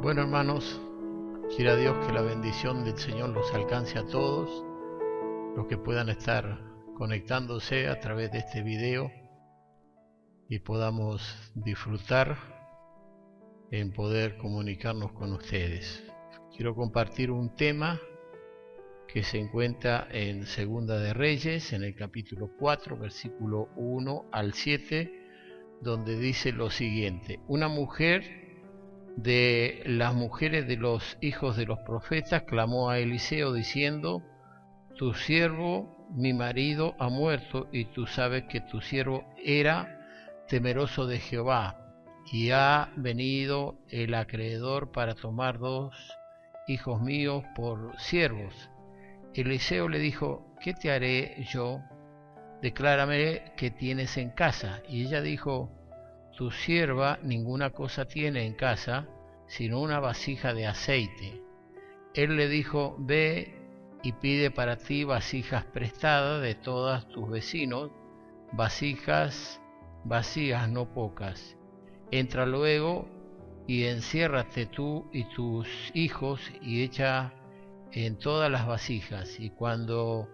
Bueno, hermanos, quiera Dios que la bendición del Señor los alcance a todos los que puedan estar conectándose a través de este video y podamos disfrutar en poder comunicarnos con ustedes. Quiero compartir un tema que se encuentra en Segunda de Reyes, en el capítulo 4, versículo 1 al 7, donde dice lo siguiente: una mujer de las mujeres de los hijos de los profetas clamó a Eliseo diciendo: tu siervo, mi marido, ha muerto, y tú sabes que tu siervo era temeroso de Jehová, y ha venido el acreedor para tomar 2 hijos míos por siervos. Eliseo le dijo: ¿qué te haré yo? Declárame qué tienes en casa. Y ella dijo: tu sierva ninguna cosa tiene en casa, sino una vasija de aceite. Él le dijo: ve y pide para ti vasijas prestadas de todos tus vecinos, vasijas vacías, no pocas. Entra luego y enciérrate tú y tus hijos y echa en todas las vasijas, y cuando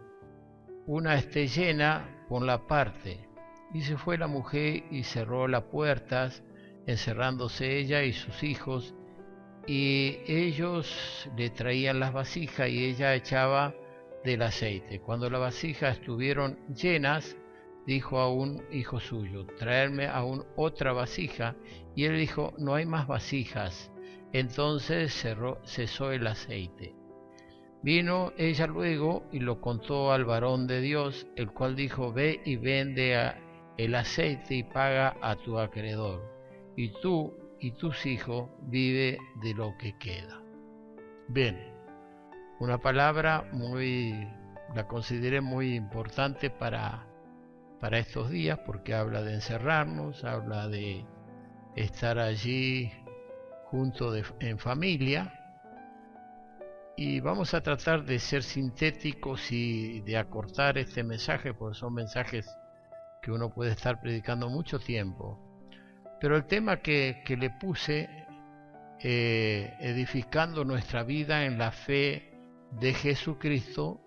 una esté llena, ponla aparte. Y se fue la mujer y cerró las puertas, encerrándose ella y sus hijos, y ellos le traían las vasijas y ella echaba del aceite. Cuando las vasijas estuvieron llenas, dijo a un hijo suyo: traerme aún otra vasija. Y él dijo: no hay más vasijas. Entonces cesó el aceite. Vino ella luego y lo contó al varón de Dios, el cual dijo: ve y vende el aceite y paga a tu acreedor, y tú y tus hijos vive de lo que queda. Bien, una palabra la consideré muy importante para estos días, porque habla de encerrarnos, habla de estar allí juntos en familia. Y vamos a tratar de ser sintéticos y de acortar este mensaje, porque son mensajes que uno puede estar predicando mucho tiempo. Pero el tema que le puse, edificando nuestra vida en la fe de Jesucristo,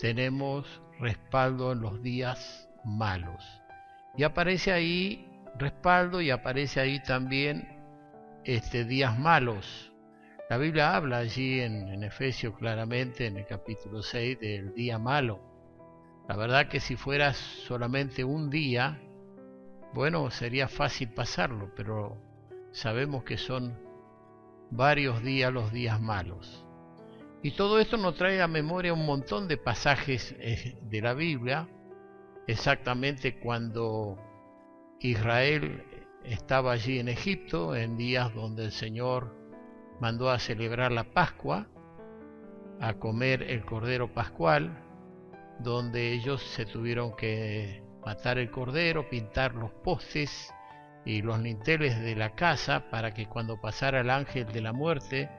tenemos respaldo en los días malos. Y aparece ahí respaldo y aparece ahí también días malos. La Biblia habla allí en Efesios claramente, en el capítulo 6, del día malo. La verdad que si fuera solamente un día, bueno, sería fácil pasarlo, pero sabemos que son varios días los días malos. Y todo esto nos trae a memoria un montón de pasajes de la Biblia, exactamente cuando Israel estaba allí en Egipto, en días donde el Señor mandó a celebrar la Pascua, a comer el cordero pascual, donde ellos se tuvieron que matar el cordero, pintar los postes y los linteles de la casa para que cuando pasara el ángel de la muerte,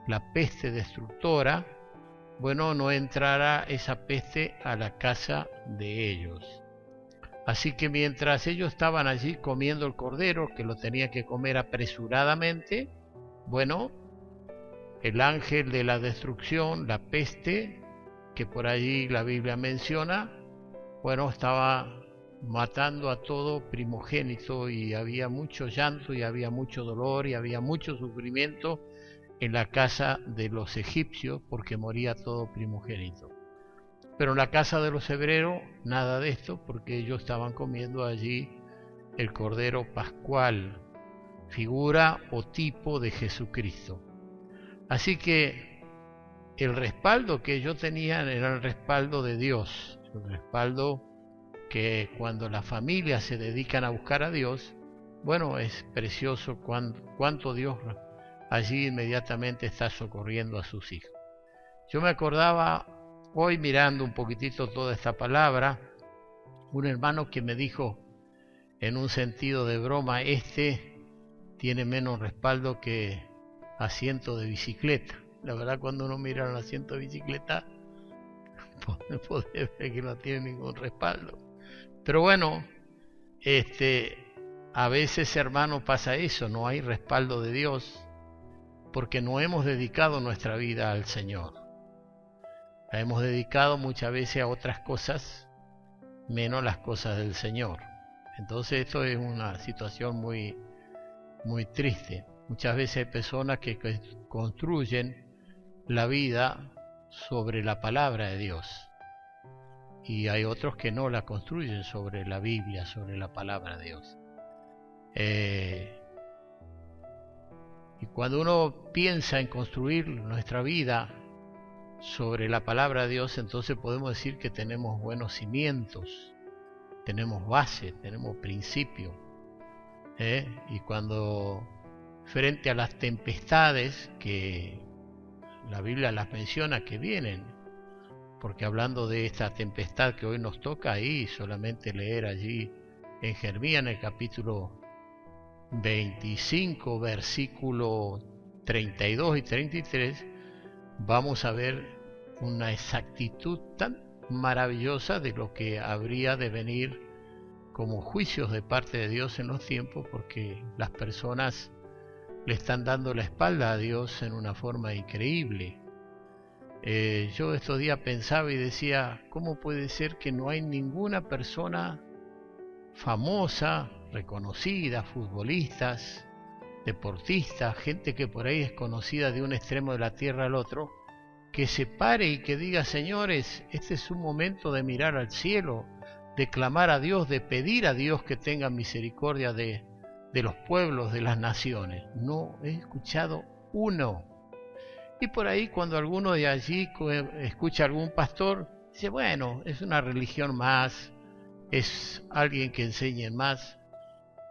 la peste destructora, bueno, no entrara esa peste a la casa de ellos. Así que mientras ellos estaban allí comiendo el cordero, que lo tenían que comer apresuradamente, bueno, el ángel de la destrucción, la peste, que por allí la Biblia menciona, bueno, estaba matando a todo primogénito, y había mucho llanto y había mucho dolor y había mucho sufrimiento en la casa de los egipcios, porque moría todo primogénito. Pero en la casa de los hebreos nada de esto, porque ellos estaban comiendo allí el cordero pascual, figura o tipo de Jesucristo. Así que el respaldo que yo tenía era el respaldo de Dios, el respaldo que cuando las familias se dedican a buscar a Dios, bueno, es precioso cuánto Dios allí inmediatamente está socorriendo a sus hijos. Yo me acordaba hoy, mirando un poquitito toda esta palabra, un hermano que me dijo en un sentido de broma: tiene menos respaldo que asiento de bicicleta. La verdad, cuando uno mira el asiento de bicicleta, puede ver que no tiene ningún respaldo. Pero bueno, a veces, hermano, pasa eso, no hay respaldo de Dios. porque no hemos dedicado nuestra vida al Señor. La hemos dedicado muchas veces a otras cosas, menos las cosas del Señor. Entonces esto es una situación muy, muy triste. Muchas veces hay personas que construyen la vida sobre la palabra de Dios. Y hay otros que no la construyen sobre la Biblia, sobre la palabra de Dios. Y cuando uno piensa en construir nuestra vida sobre la palabra de Dios, entonces podemos decir que tenemos buenos cimientos, tenemos base, tenemos principio. Y cuando frente a las tempestades, que la Biblia las menciona que vienen, porque hablando de esta tempestad que hoy nos toca, ahí solamente leer allí en Jeremías, en el capítulo 25, versículo 32 y 33, vamos a ver una exactitud tan maravillosa de lo que habría de venir como juicios de parte de Dios en los tiempos, porque las personas le están dando la espalda a Dios en una forma increíble. Yo estos días pensaba y decía, ¿cómo puede ser que no hay ninguna persona famosa, reconocida, futbolistas, deportistas, gente que por ahí es conocida de un extremo de la tierra al otro, que se pare y que diga, señores, este es un momento de mirar al cielo, de clamar a Dios, de pedir a Dios que tenga misericordia de los pueblos, de las naciones? No he escuchado uno. Y por ahí cuando alguno de allí escucha a algún pastor, dice, bueno, es una religión más, es alguien que enseñe más.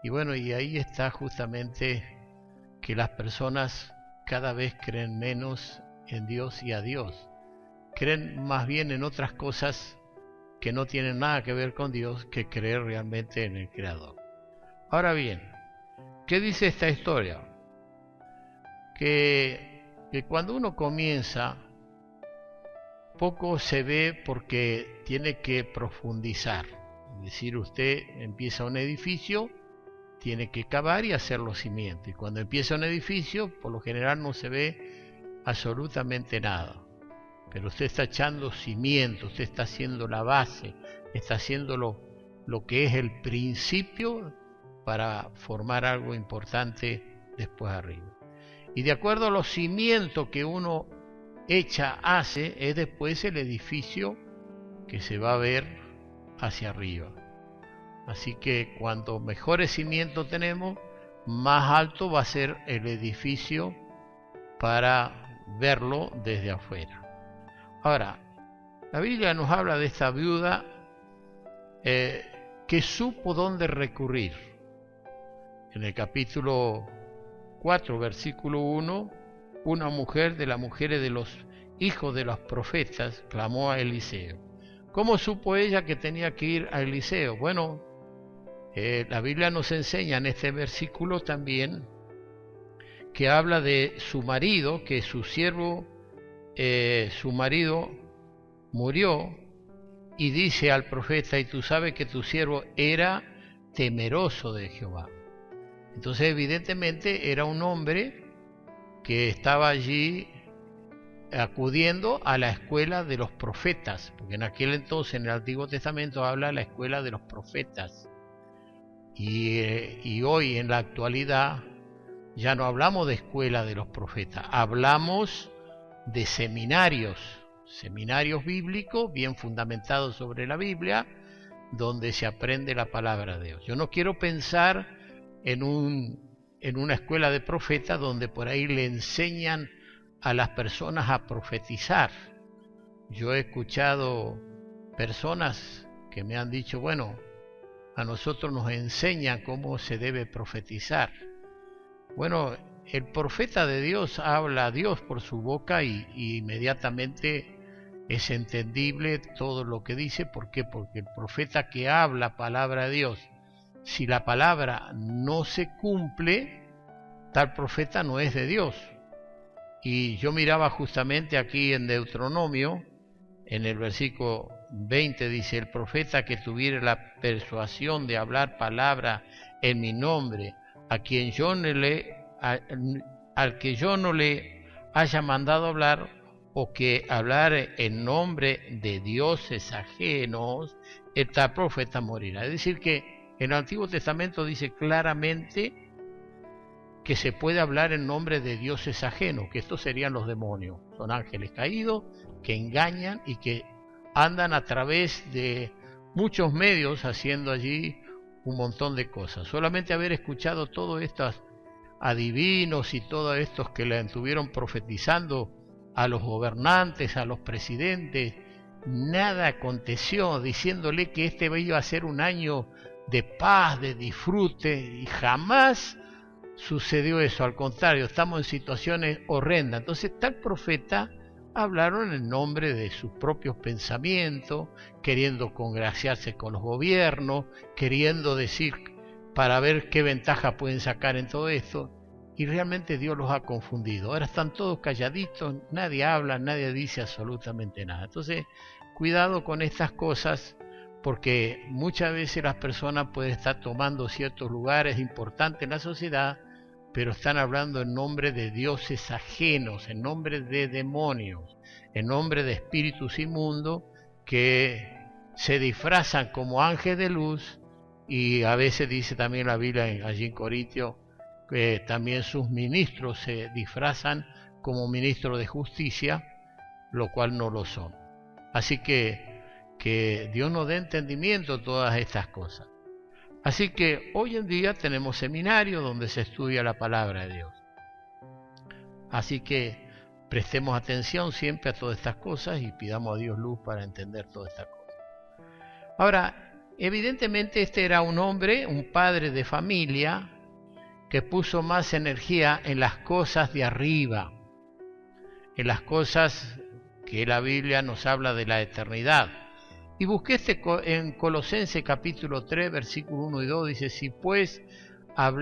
Y bueno, y ahí está justamente que las personas cada vez creen menos en Dios y a Dios. Creen más bien en otras cosas que no tienen nada que ver con Dios que creer realmente en el Creador. Ahora bien, ¿qué dice esta historia? Que cuando uno comienza, poco se ve porque tiene que profundizar. Es decir, usted empieza un edificio, tiene que cavar y hacer los cimientos. Y cuando empieza un edificio, por lo general no se ve absolutamente nada. Pero usted está echando cimientos, usted está haciendo la base, está haciendo lo que es el principio para formar algo importante después arriba. Y de acuerdo a los cimientos que uno hace, es después el edificio que se va a ver hacia arriba. Así que cuanto mejores cimientos tenemos, más alto va a ser el edificio para verlo desde afuera. Ahora, la Biblia nos habla de esta viuda que supo dónde recurrir. En el capítulo 4, versículo 1, una mujer de las mujeres de los hijos de los profetas clamó a Eliseo. ¿Cómo supo ella que tenía que ir a Eliseo? Bueno, la Biblia nos enseña en este versículo también que habla de su marido, que su marido murió, y dice al profeta, y tú sabes que tu siervo era temeroso de Jehová. Entonces evidentemente era un hombre que estaba allí acudiendo a la escuela de los profetas, porque en aquel entonces en el Antiguo Testamento habla de la escuela de los profetas. Y hoy en la actualidad ya no hablamos de escuela de los profetas, hablamos de seminarios bíblicos bien fundamentados sobre la Biblia, donde se aprende la palabra de Dios. Yo no quiero pensar en una escuela de profetas donde por ahí le enseñan a las personas a profetizar. Yo he escuchado personas que me han dicho, bueno, a nosotros nos enseñan cómo se debe profetizar. Bueno, el profeta de Dios habla a Dios por su boca y inmediatamente es entendible todo lo que dice. ¿Por qué? Porque el profeta que habla palabra de Dios, si la palabra no se cumple, tal profeta no es de Dios. Y yo miraba justamente aquí en Deuteronomio, en el versículo 20 dice, el profeta que tuviera la persuasión de hablar palabra en mi nombre, a quien yo al que yo no le haya mandado hablar, o que hablar en nombre de dioses ajenos, el tal profeta morirá. Es decir, que en el Antiguo Testamento dice claramente que se puede hablar en nombre de dioses ajenos, que estos serían los demonios. Son ángeles caídos que engañan y que andan a través de muchos medios haciendo allí un montón de cosas. Solamente haber escuchado todos estos adivinos y todos estos que le estuvieron profetizando a los gobernantes, a los presidentes, nada aconteció, diciéndole que este iba a ser un año de paz, de disfrute, y jamás sucedió eso. Al contrario, estamos en situaciones horrendas. Entonces tal profeta hablaron en nombre de sus propios pensamientos, queriendo congraciarse con los gobiernos, queriendo decir para ver qué ventaja pueden sacar en todo esto, y realmente Dios los ha confundido. Ahora están todos calladitos, nadie habla, nadie dice absolutamente nada. Entonces, cuidado con estas cosas, porque muchas veces las personas pueden estar tomando ciertos lugares importantes en la sociedad, pero están hablando en nombre de dioses ajenos, en nombre de demonios, en nombre de espíritus inmundos que se disfrazan como ángeles de luz, y a veces dice también la Biblia allí en Corintios que también sus ministros se disfrazan como ministros de justicia, lo cual no lo son. Así que Dios nos dé entendimiento a todas estas cosas. Así que hoy en día tenemos seminarios donde se estudia la palabra de Dios. Así que prestemos atención siempre a todas estas cosas y pidamos a Dios luz para entender todas estas cosas. Ahora, evidentemente este era un hombre, un padre de familia, que puso más energía en las cosas de arriba, en las cosas que la Biblia nos habla de la eternidad. Y busqué en Colosenses capítulo 3, versículo 1 y 2, dice, si pues voy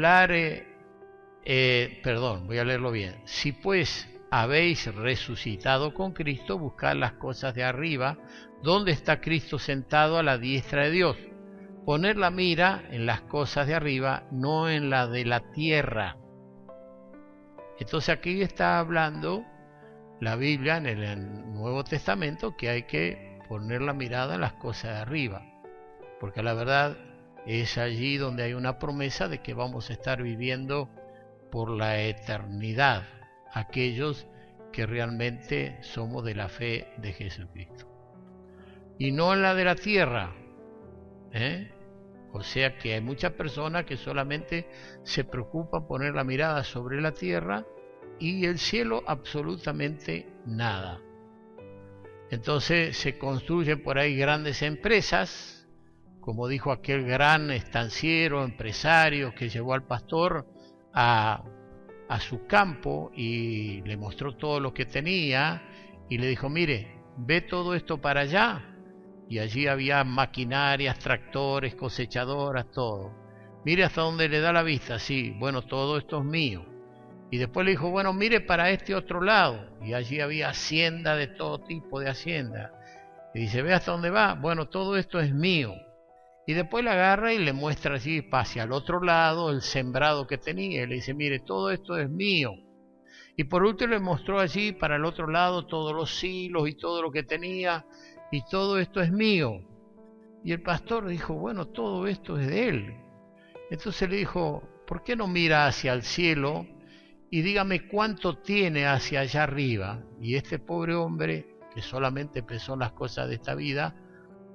a leerlo bien. Si pues habéis resucitado con Cristo, buscad las cosas de arriba, donde está Cristo sentado a la diestra de Dios. Poner la mira en las cosas de arriba, no en la de la tierra. Entonces aquí está hablando la Biblia en el Nuevo Testamento que hay que poner la mirada en las cosas de arriba, porque la verdad es allí donde hay una promesa de que vamos a estar viviendo por la eternidad, aquellos que realmente somos de la fe de Jesucristo, y no en la de la tierra. O sea que hay muchas personas que solamente se preocupan poner la mirada sobre la tierra y el cielo absolutamente nada. Entonces se construyen por ahí grandes empresas, como dijo aquel gran estanciero, empresario que llevó al pastor a su campo y le mostró todo lo que tenía y le dijo, mire, ve todo esto para allá. Y allí había maquinarias, tractores, cosechadoras, todo. Mire hasta dónde le da la vista, sí, bueno, todo esto es mío. Y después le dijo, bueno, mire para este otro lado. Y allí había hacienda de todo tipo de hacienda. Y dice, ve hasta dónde va, bueno, todo esto es mío. Y después le agarra y le muestra allí hacia el otro lado el sembrado que tenía. Y le dice, mire, todo esto es mío. Y por último le mostró allí para el otro lado todos los silos y todo lo que tenía. Y todo esto es mío. Y el pastor dijo, bueno, todo esto es de él. Entonces le dijo, ¿por qué no mira hacia el cielo y dígame cuánto tiene hacia allá arriba? Y este pobre hombre, que solamente pensó en las cosas de esta vida,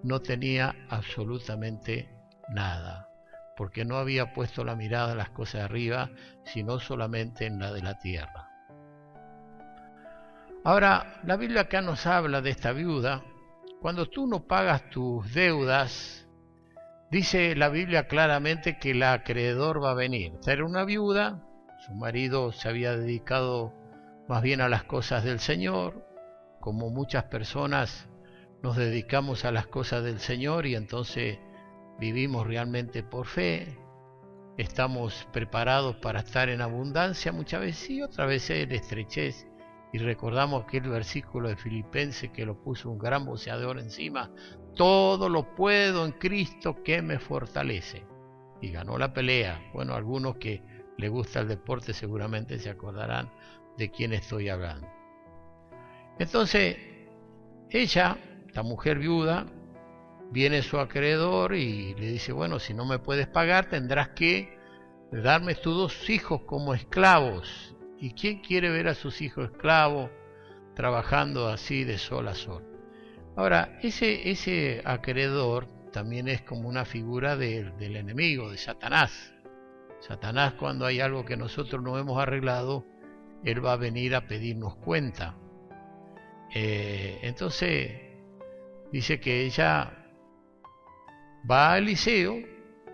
no tenía absolutamente nada, porque no había puesto la mirada en las cosas de arriba, sino solamente en la de la tierra. Ahora, la Biblia acá nos habla de esta viuda. Cuando tú no pagas tus deudas, dice la Biblia claramente que el acreedor va a venir. Esta era una viuda, su marido se había dedicado más bien a las cosas del Señor, como muchas personas nos dedicamos a las cosas del Señor y entonces vivimos realmente por fe, estamos preparados para estar en abundancia muchas veces y otras veces en estrechez. Y recordamos aquel versículo de Filipenses que lo puso un gran boxeador encima, todo lo puedo en Cristo que me fortalece. Y ganó la pelea. Bueno, algunos que le gusta el deporte seguramente se acordarán de quién estoy hablando. Entonces, ella, la mujer viuda, viene su acreedor y le dice, bueno, si no me puedes pagar tendrás que darme tus 2 hijos como esclavos. ¿Y quién quiere ver a sus hijos esclavos trabajando así de sol a sol? Ahora, ese acreedor también es como una figura del enemigo, de Satanás. Satanás, cuando hay algo que nosotros no hemos arreglado, él va a venir a pedirnos cuenta. Entonces, dice que ella va a Eliseo,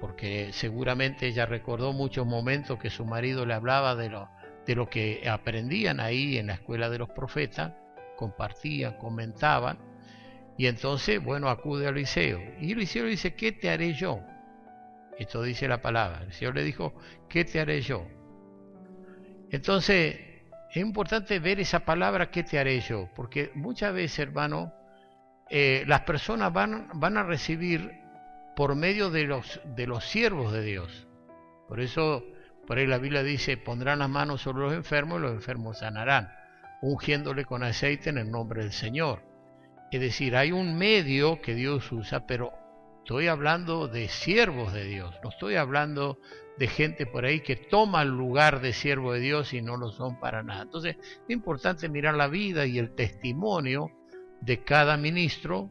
porque seguramente ella recordó muchos momentos que su marido le hablaba de lo que aprendían ahí en la escuela de los profetas, compartían, comentaban, y entonces, bueno, acude a Eliseo. Y Eliseo le dice, ¿qué te haré yo? Esto dice la palabra. Eliseo le dijo, ¿qué te haré yo? Entonces, es importante ver esa palabra, ¿qué te haré yo? Porque muchas veces, hermano, las personas van a recibir por medio de los siervos de Dios. Por eso, por ahí la Biblia dice, pondrán las manos sobre los enfermos y los enfermos sanarán, ungiéndole con aceite en el nombre del Señor. Es decir, hay un medio que Dios usa, pero estoy hablando de siervos de Dios, no estoy hablando de gente por ahí que toma el lugar de siervo de Dios y no lo son para nada. Entonces, es importante mirar la vida y el testimonio de cada ministro.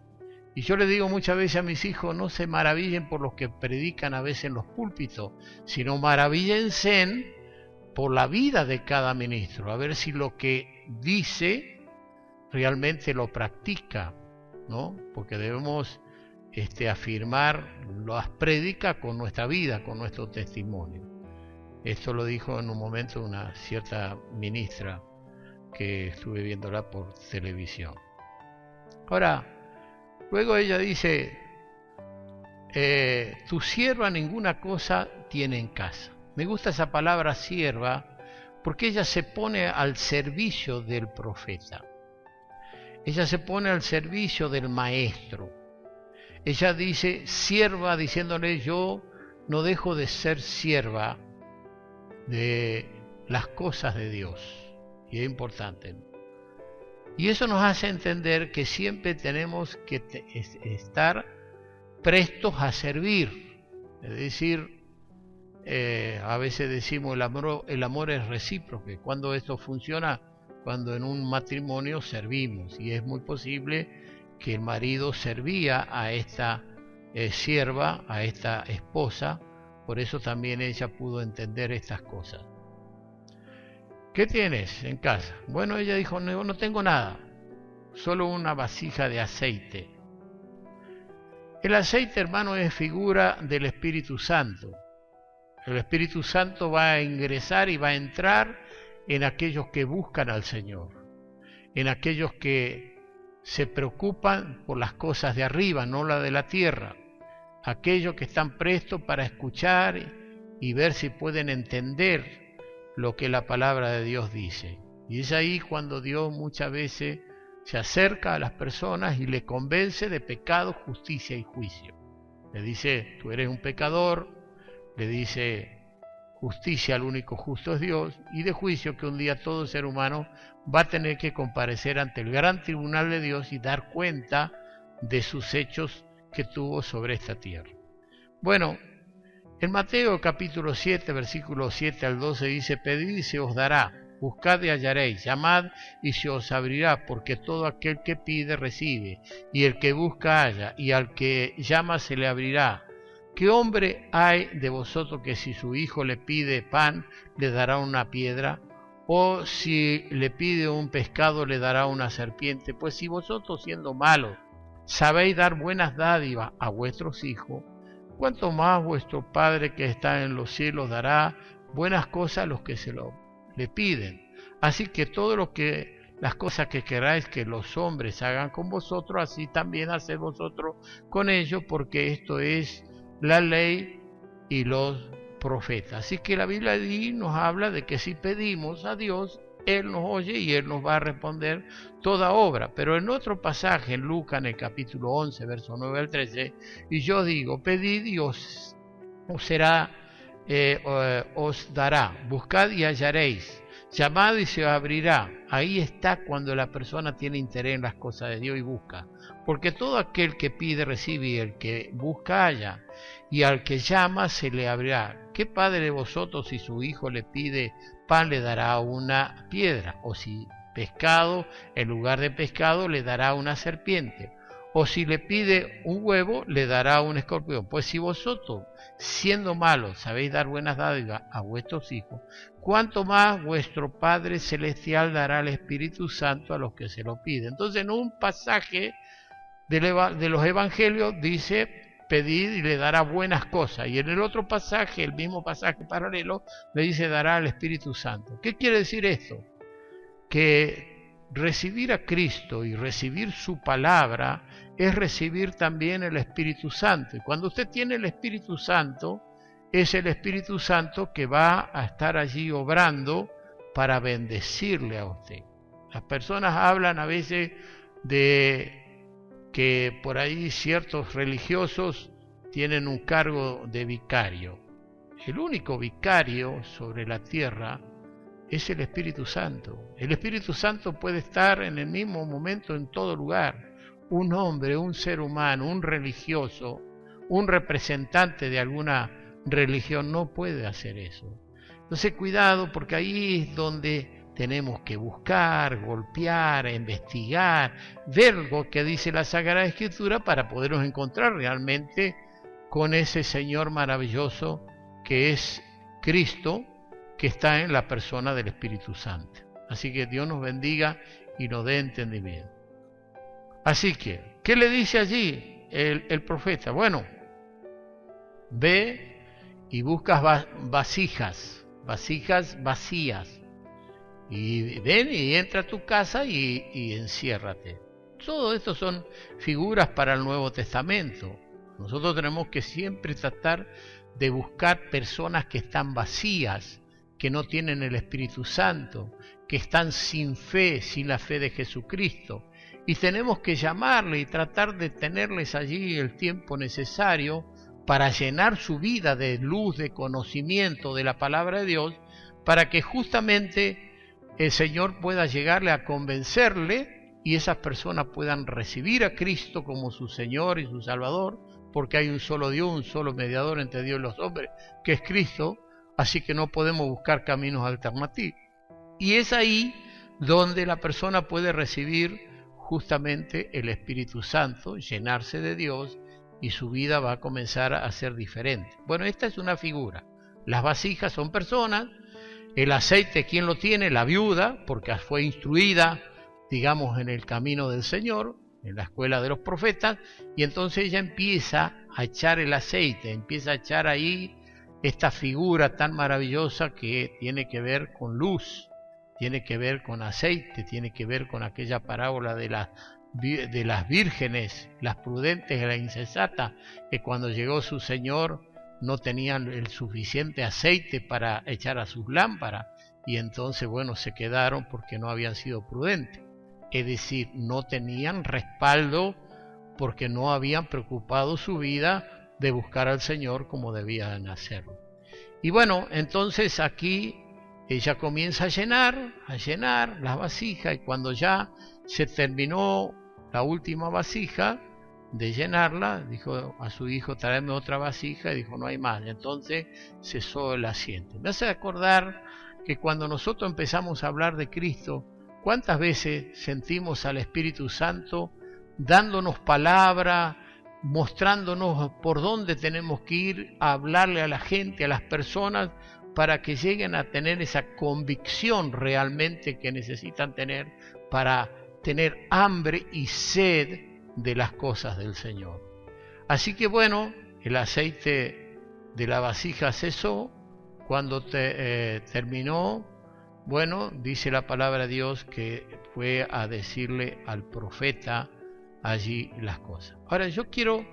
Y yo le digo muchas veces a mis hijos, no se maravillen por los que predican a veces en los púlpitos, sino maravíllense por la vida de cada ministro, a ver si lo que dice realmente lo practica, ¿no? Porque debemos afirmar las prédicas con nuestra vida, con nuestro testimonio. Esto lo dijo en un momento una cierta ministra que estuve viéndola por televisión. Ahora, luego ella dice, tu sierva ninguna cosa tiene en casa. Me gusta esa palabra sierva porque ella se pone al servicio del profeta. Ella se pone al servicio del maestro. Ella dice sierva, diciéndole, yo no dejo de ser sierva de las cosas de Dios. Y es importante. Y eso nos hace entender que siempre tenemos que estar prestos a servir. Es decir, a veces decimos el amor es recíproco. Cuando esto funciona, cuando en un matrimonio servimos. Y es muy posible que el marido servía a esta sierva, a esta esposa. Por eso también ella pudo entender estas cosas. ¿Qué tienes en casa? Bueno, ella dijo, no tengo nada, solo una vasija de aceite. El aceite, hermano, es figura del Espíritu Santo. El Espíritu Santo va a ingresar y va a entrar en aquellos que buscan al Señor, en aquellos que se preocupan por las cosas de arriba, no las de la tierra, aquellos que están prestos para escuchar y ver si pueden entender lo que la palabra de Dios dice. Y es ahí cuando Dios muchas veces se acerca a las personas y le convence de pecado, justicia y juicio. Le dice, tú eres un pecador, le dice, justicia, el único justo es Dios, y de juicio, que un día todo ser humano va a tener que comparecer ante el gran tribunal de Dios y dar cuenta de sus hechos que tuvo sobre esta tierra. Bueno, en Mateo capítulo 7, versículos 7 al 12 dice, pedid y se os dará, buscad y hallaréis, llamad y se os abrirá, porque todo aquel que pide recibe, y el que busca halla, y al que llama se le abrirá. ¿Qué hombre hay de vosotros que si su hijo le pide pan, le dará una piedra? ¿O si le pide un pescado, le dará una serpiente? Pues si vosotros, siendo malos, sabéis dar buenas dádivas a vuestros hijos, cuánto más vuestro Padre que está en los cielos dará buenas cosas a los que le piden. Así que las cosas que queráis que los hombres hagan con vosotros, así también haced vosotros con ellos, porque esto es la ley y los profetas. Así que la Biblia allí nos habla de que si pedimos a Dios, Él nos oye y Él nos va a responder toda obra. Pero en otro pasaje, en Lucas, en el capítulo 11, verso 9 al 13, y yo digo, pedid y os será os dará. Buscad y hallaréis. Llamad y se os abrirá. Ahí está cuando la persona tiene interés en las cosas de Dios y busca. Porque todo aquel que pide recibe, y el que busca halla, y al que llama se le abrirá. ¿Qué padre de vosotros, si su hijo le pide pan, le dará una piedra? O si pescado, en lugar de pescado, le dará una serpiente. O si le pide un huevo, le dará un escorpión. Pues si vosotros, siendo malos, sabéis dar buenas dádivas a vuestros hijos, cuánto más vuestro Padre Celestial dará el Espíritu Santo a los que se lo piden. Entonces, en un pasaje de los Evangelios dice: pedid y le dará buenas cosas. Y en el otro pasaje, el mismo pasaje paralelo, le dice: dará el Espíritu Santo. ¿Qué quiere decir esto? Que recibir a Cristo y recibir su palabra es recibir también el Espíritu Santo. Y cuando usted tiene el Espíritu Santo, es el Espíritu Santo que va a estar allí obrando para bendecirle a usted. Las personas hablan a veces de que por ahí ciertos religiosos tienen un cargo de vicario. El único vicario sobre la tierra es el Espíritu Santo. El Espíritu Santo puede estar en el mismo momento en todo lugar. Un hombre, un ser humano, un religioso, un representante de alguna religión no puede hacer eso. Entonces cuidado, porque ahí es donde tenemos que buscar, golpear, investigar, ver lo que dice la Sagrada Escritura para podernos encontrar realmente con ese Señor maravilloso que es Cristo, que está en la persona del Espíritu Santo. Así que Dios nos bendiga y nos dé entendimiento. Así que, ¿qué le dice allí el profeta? Bueno, ve y buscas vasijas vacías. Y ven y entra a tu casa y enciérrate. Todo esto son figuras para el Nuevo Testamento. Nosotros tenemos que siempre tratar de buscar personas que están vacías, que no tienen el Espíritu Santo, que están sin fe, sin la fe de Jesucristo. Y tenemos que llamarle y tratar de tenerles allí el tiempo necesario para llenar su vida de luz, de conocimiento de la palabra de Dios, para que justamente el Señor pueda llegarle a convencerle y esas personas puedan recibir a Cristo como su Señor y su Salvador, porque hay un solo Dios, un solo mediador entre Dios y los hombres, que es Cristo, así que no podemos buscar caminos alternativos. Y es ahí donde la persona puede recibir justamente el Espíritu Santo, llenarse de Dios, y su vida va a comenzar a ser diferente. Bueno, esta es una figura. Las vasijas son personas. El aceite, ¿quién lo tiene? La viuda, porque fue instruida, digamos, en el camino del Señor, en la escuela de los profetas, y entonces ella empieza a echar el aceite, empieza a echar ahí esta figura tan maravillosa que tiene que ver con luz, tiene que ver con aceite, tiene que ver con aquella parábola de las vírgenes, las prudentes y las insensatas, que cuando llegó su Señor no tenían el suficiente aceite para echar a sus lámparas y entonces, bueno, se quedaron porque no habían sido prudentes. Es decir, no tenían respaldo porque no habían preocupado su vida de buscar al Señor como debían hacerlo. Y bueno, entonces aquí ella comienza a llenar las vasijas y cuando ya se terminó la última vasija, de llenarla, dijo a su hijo: tráeme otra vasija, y dijo: no hay más. Entonces cesó el asiento. Me hace acordar que cuando nosotros empezamos a hablar de Cristo, ¿cuántas veces sentimos al Espíritu Santo dándonos palabra, mostrándonos por dónde tenemos que ir a hablarle a la gente, a las personas, para que lleguen a tener esa convicción realmente que necesitan tener para tener hambre y sed de las cosas del Señor? Así que bueno, el aceite de la vasija cesó. Cuando terminó, bueno, dice la palabra de Dios que fue a decirle al profeta allí las cosas. Ahora yo quiero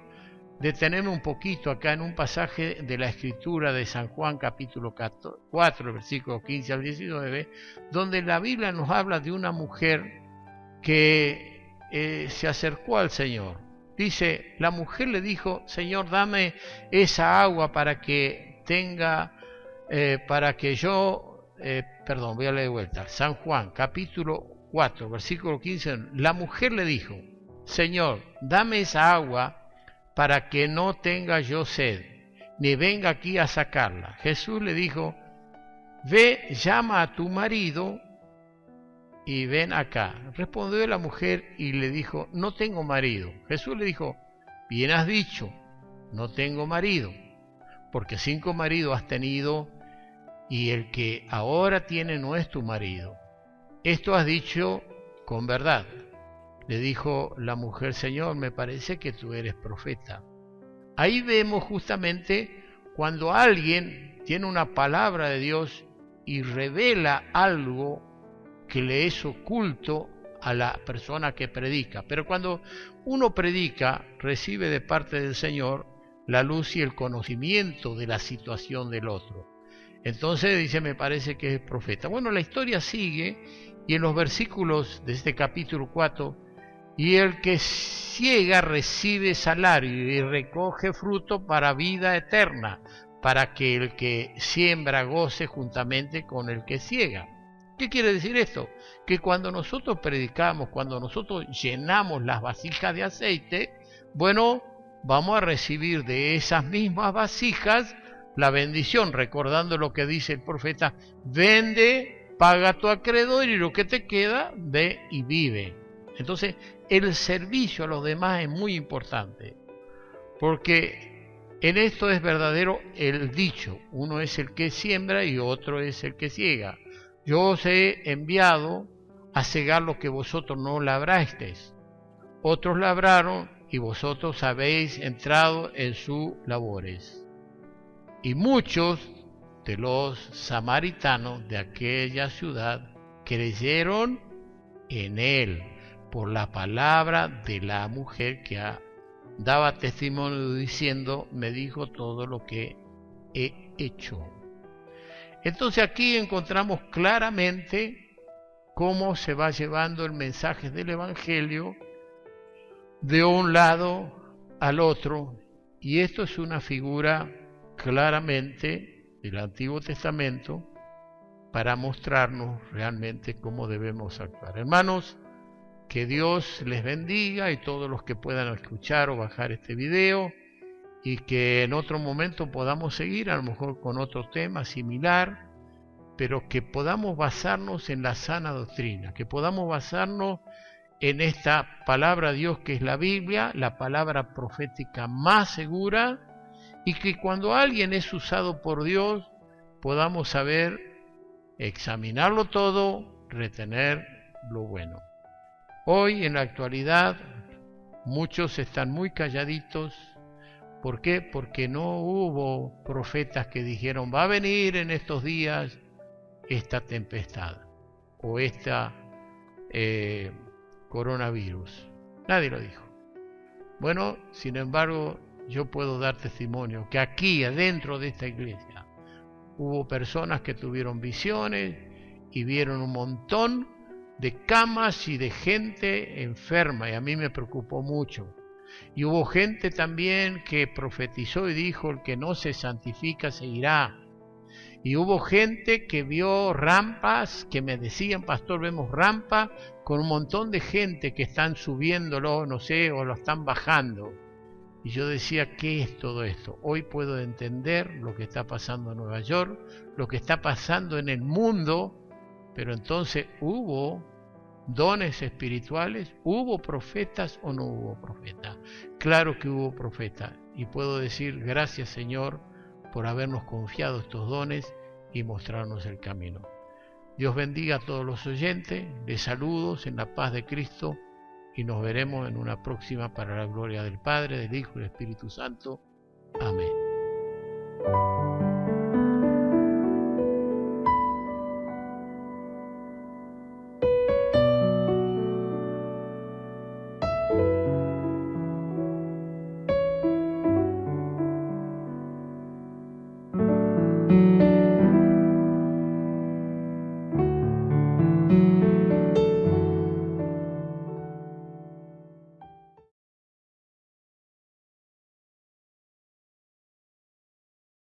detenerme un poquito acá en un pasaje de la Escritura de San Juan capítulo 4, versículos 15 al 19, donde la Biblia nos habla de una mujer que se acercó al Señor. Dice, la mujer le dijo: Señor, dame esa agua para que tenga para que yo, voy a leer de vuelta. San Juan, capítulo 4, versículo 15. La mujer le dijo: Señor, dame esa agua para que no tenga yo sed, ni venga aquí a sacarla. Jesús le dijo: Ve, llama a tu marido y ven acá. Respondió la mujer y le dijo: No tengo marido. Jesús le dijo: Bien has dicho, no tengo marido, porque 5 maridos has tenido, y el que ahora tiene no es tu marido. Esto has dicho con verdad. Le dijo la mujer: Señor, me parece que tú eres profeta. Ahí vemos justamente cuando alguien tiene una palabra de Dios y revela algo que le es oculto a la persona que predica. Pero cuando uno predica, recibe de parte del Señor la luz y el conocimiento de la situación del otro. Entonces dice: me parece que es profeta. Bueno, la historia sigue, y en los versículos de este capítulo 4, y el que ciega recibe salario y recoge fruto para vida eterna, para que el que siembra goce juntamente con el que ciega. ¿Qué quiere decir esto? Que cuando nosotros predicamos, cuando nosotros llenamos las vasijas de aceite, bueno, vamos a recibir de esas mismas vasijas la bendición, recordando lo que dice el profeta: vende, paga tu acreedor, y lo que te queda, ve y vive. Entonces, el servicio a los demás es muy importante, porque en esto es verdadero el dicho: uno es el que siembra y otro es el que ciega. Yo os he enviado a cegar lo que vosotros no labrasteis. Otros labraron y vosotros habéis entrado en sus labores. Y muchos de los samaritanos de aquella ciudad creyeron en él por la palabra de la mujer que daba testimonio diciendo: me dijo todo lo que he hecho. Entonces aquí encontramos claramente cómo se va llevando el mensaje del Evangelio de un lado al otro, y esto es una figura claramente del Antiguo Testamento para mostrarnos realmente cómo debemos actuar. Hermanos, que Dios les bendiga, y todos los que puedan escuchar o bajar este video, y que en otro momento podamos seguir, a lo mejor con otro tema similar, pero que podamos basarnos en la sana doctrina, que podamos basarnos en esta palabra de Dios que es la Biblia, la palabra profética más segura, y que cuando alguien es usado por Dios podamos saber examinarlo todo, retener lo bueno. Hoy en la actualidad muchos están muy calladitos. ¿Por qué? Porque no hubo profetas que dijeron: va a venir en estos días esta tempestad o esta coronavirus. Nadie lo dijo. Bueno, sin embargo, yo puedo dar testimonio que aquí adentro de esta iglesia hubo personas que tuvieron visiones y vieron un montón de camas y de gente enferma, y a mí me preocupó mucho. Y hubo gente también que profetizó y dijo: el que no se santifica se irá. Y hubo gente que vio rampas, que me decían: pastor, vemos rampas con un montón de gente que están subiéndolo, no sé, o lo están bajando. Y yo decía: ¿qué es todo esto? Hoy puedo entender lo que está pasando en Nueva York, lo que está pasando en el mundo. Pero entonces, ¿hubo dones espirituales? ¿Hubo profetas o no hubo profetas? Claro que hubo profetas, y puedo decir: gracias, Señor, por habernos confiado estos dones y mostrarnos el camino. Dios bendiga a todos los oyentes, les saludos en la paz de Cristo, y nos veremos en una próxima para la gloria del Padre, del Hijo y del Espíritu Santo. Amén.